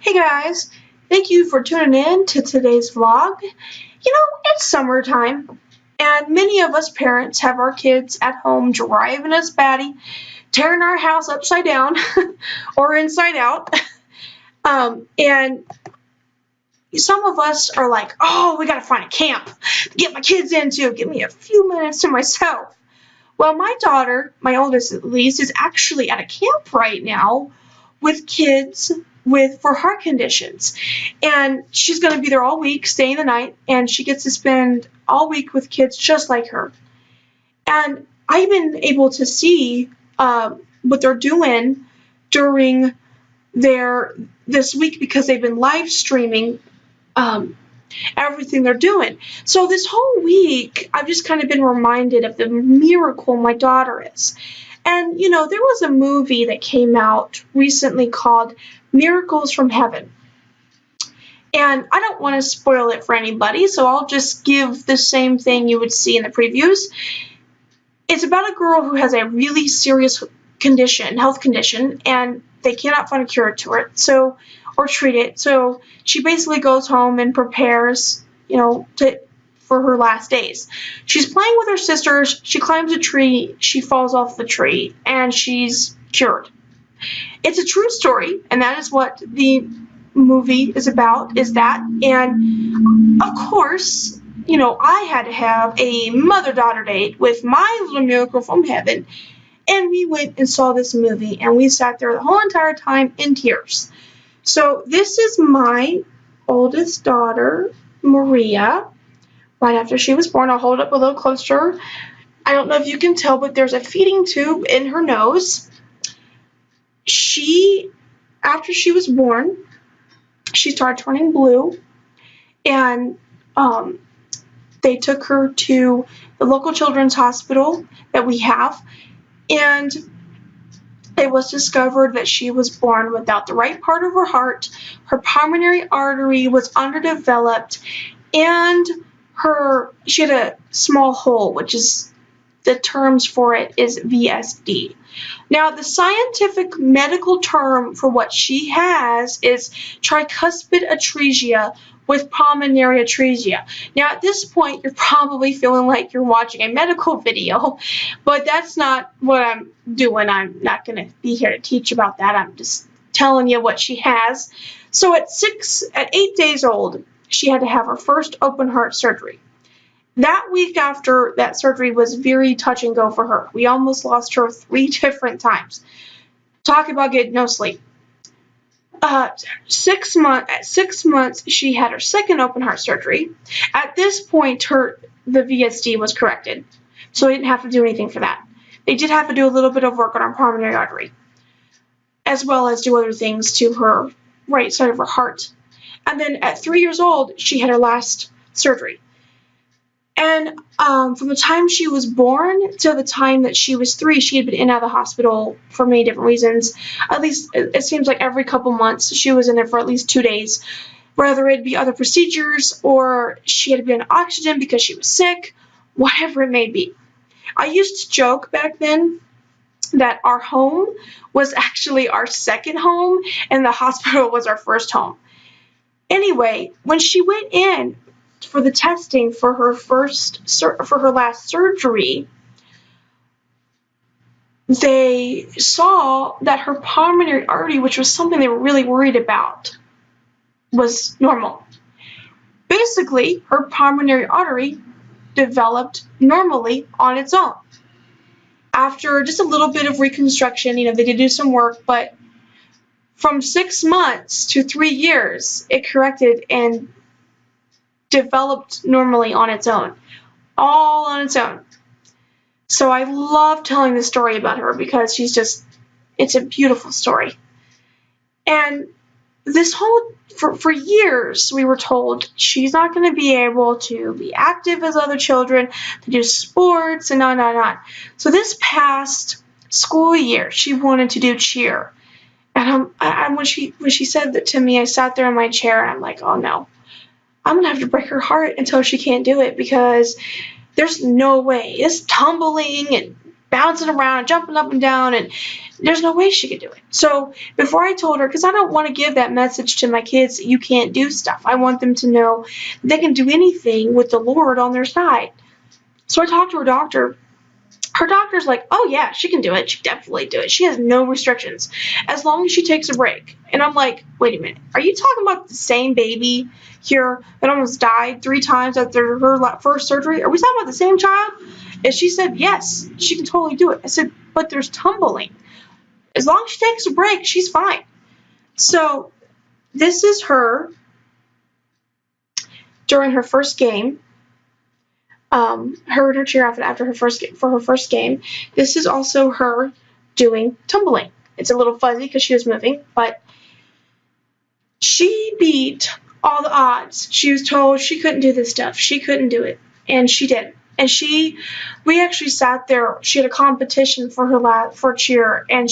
Hey guys, thank you for tuning in to today's vlog. It's summertime, and many of us parents have our kids at home driving us batty, tearing our house upside down or inside out. And some of us are like, oh, we gotta find a camp to get my kids into, give me a few minutes to myself. Well, my daughter, my oldest at least, is actually at a camp right now with kids for heart conditions. And she's going to be there all week, staying the night, and she gets to spend all week with kids just like her. And I've been able to see what they're doing during this week because they've been live streaming everything they're doing. So this whole week, I've just kind of been reminded of the miracle my daughter is. And, there was a movie that came out recently called Miracles from Heaven. And I don't want to spoil it for anybody, so I'll just give the same thing you would see in the previews. It's about a girl who has a really serious health condition, and they cannot find a cure to it, or treat it. So she basically goes home and prepares, for her last days. She's playing with her sisters. She climbs a tree. She falls off the tree, and she's cured. It's a true story, and that is what the movie is about, is that. And, of course, I had to have a mother-daughter date with my little miracle from heaven, and we went and saw this movie, and we sat there the whole entire time in tears. So this is my oldest daughter, Maria, right after she was born. I'll hold it up a little closer. I don't know if you can tell, but there's a feeding tube in her nose. After she was born, she started turning blue, and they took her to the local children's hospital that we have, and it was discovered that she was born without the right part of her heart. Her pulmonary artery was underdeveloped, and she had a small hole, which is the terms for it is VSD. Now, the scientific medical term for what she has is tricuspid atresia with pulmonary atresia. Now, at this point, you're probably feeling like you're watching a medical video, but that's not what I'm doing. I'm not going to be here to teach about that. I'm just telling you what she has. So at 8 days old, she had to have her first open heart surgery. That week after that surgery was very touch and go for her. We almost lost her 3 different times. Talk about getting no sleep. At 6 months, she had her second open heart surgery. At this point, the VSD was corrected, so they didn't have to do anything for that. They did have to do a little bit of work on her pulmonary artery, as well as do other things to her right side of her heart. And then at 3 years old, she had her last surgery. And from the time she was born to the time that she was 3, she had been in and out of the hospital for many different reasons. At least it seems like every couple months she was in there for at least 2 days, whether it be other procedures or she had been on oxygen because she was sick, whatever it may be. I used to joke back then that our home was actually our second home and the hospital was our first home. Anyway, when she went in for the testing for her last surgery, they saw that her pulmonary artery, which was something they were really worried about, was normal. Basically, her pulmonary artery developed normally on its own. After just a little bit of reconstruction, they did do some work, but from 6 months to 3 years, it corrected and developed normally on its own, all on its own. So I love telling the story about her because it's a beautiful story. And for years, we were told she's not going to be able to be active as other children, to do sports, and on. So this past school year, she wanted to do cheer. And when she said that to me, I sat there in my chair and I'm like, oh no. I'm going to have to break her heart until she can't do it because there's no way. It's tumbling and bouncing around, jumping up and down, and there's no way she could do it. So before I told her, because I don't want to give that message to my kids that you can't do stuff. I want them to know they can do anything with the Lord on their side. So I talked to her doctor. Her doctor's like, oh yeah, she can do it. She definitely do it. She has no restrictions as long as she takes a break. And I'm like, wait a minute. Are you talking about the same baby here that almost died 3 times after her first surgery? Are we talking about the same child? And she said, yes, she can totally do it. I said, but there's tumbling. As long as she takes a break, she's fine. So this is her during her first game. Her and her cheer after her first game. This is also her doing tumbling. It's a little fuzzy because she was moving, but she beat all the odds. She was told she couldn't do this stuff. She couldn't do it, and she did. And we actually sat there. She had a competition for cheer, and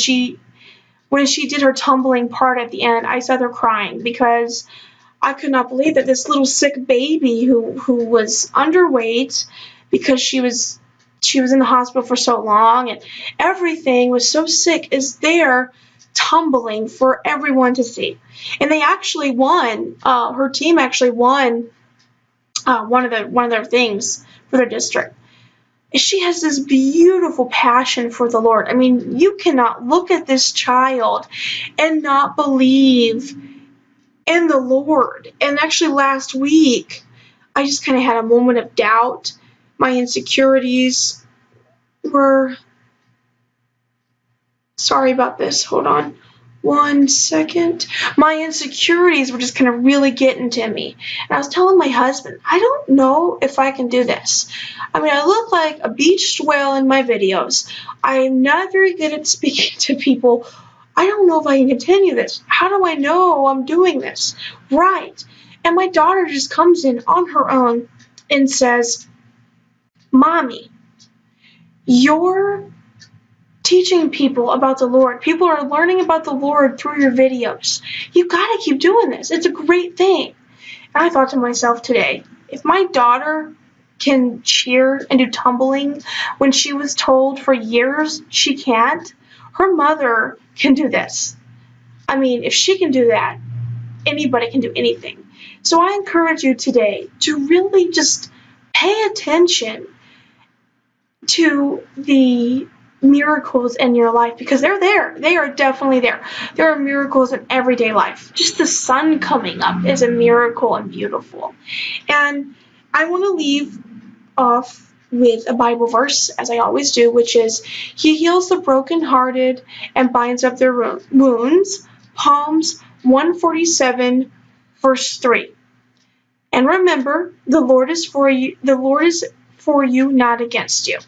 when she did her tumbling part at the end, I sat there crying because I could not believe that this little sick baby who was underweight because she was in the hospital for so long and everything was so sick is there tumbling for everyone to see. And they actually won. Her team actually won one of their things for their district. She has this beautiful passion for the Lord. I mean, you cannot look at this child and not believe in the Lord. And actually last week, I just kind of had a moment of doubt. My insecurities were, sorry about this, hold on 1 second. My insecurities were just kind of really getting to me. And I was telling my husband, I don't know if I can do this. I mean, I look like a beached whale in my videos. I am not very good at speaking to people. I don't know if I can continue this. How do I know I'm doing this right? And my daughter just comes in on her own and says, Mommy, you're teaching people about the Lord. People are learning about the Lord through your videos. You got to keep doing this. It's a great thing. And I thought to myself today, if my daughter can cheer and do tumbling when she was told for years she can't, her mother can do this. I mean, if she can do that, anybody can do anything. So I encourage you today to really just pay attention to the miracles in your life because they're there. They are definitely there. There are miracles in everyday life. Just the sun coming up is a miracle and beautiful. And I want to leave off with a Bible verse, as I always do, which is, He heals the brokenhearted and binds up their wounds. Psalms 147, verse 3. And remember, the Lord is for you, not against you.